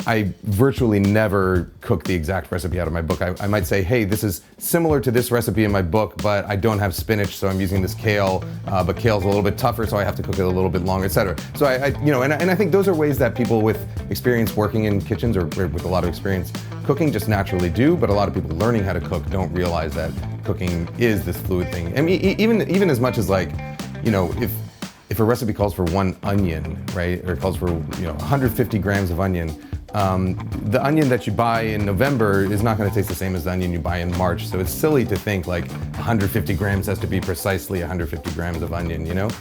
I virtually never cook the exact recipe out of my book. I might say, hey, this is similar to this recipe in my book, but I don't have spinach, so I'm using this kale, but kale's a little bit tougher, so I have to cook it a little bit longer, etc. So and I think those are ways that people with experience working in kitchens or with a lot of experience cooking just naturally do, but a lot of people learning how to cook don't realize that cooking is this fluid thing. I mean, even as much as like, if a recipe calls for 1 onion, right, or calls for 150 grams of onion, the onion that you buy in November is not going to taste the same as the onion you buy in March. So it's silly to think like 150 grams has to be precisely 150 grams of onion,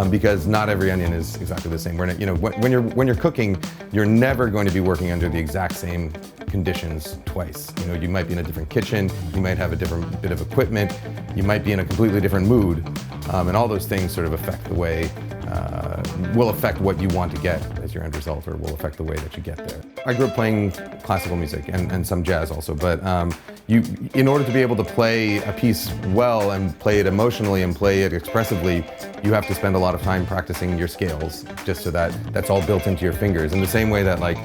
because not every onion is exactly the same. When you're cooking, you're never going to be working under the exact same conditions twice. You might be in a different kitchen, you might have a different bit of equipment, you might be in a completely different mood, and all those things sort of affect the way, will affect what you want to get as your end result, or will affect the way that you get there. I grew up playing classical music and some jazz also, but in order to be able to play a piece well and play it emotionally and play it expressively, you have to spend a lot of time practicing your scales, just so that that's all built into your fingers. In the same way that, like,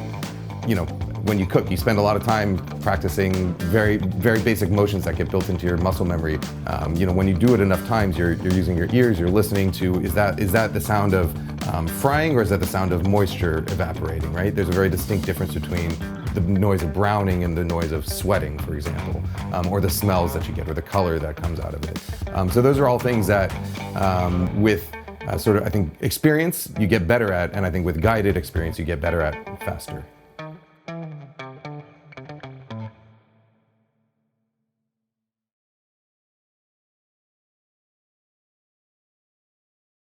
when you cook, you spend a lot of time practicing very, very basic motions that get built into your muscle memory. When you do it enough times, you're using your ears, you're listening to, is that the sound of frying, or is that the sound of moisture evaporating, right? There's a very distinct difference between the noise of browning and the noise of sweating, for example, or the smells that you get, or the color that comes out of it. So those are all things that with I think experience you get better at, and I think with guided experience you get better at faster.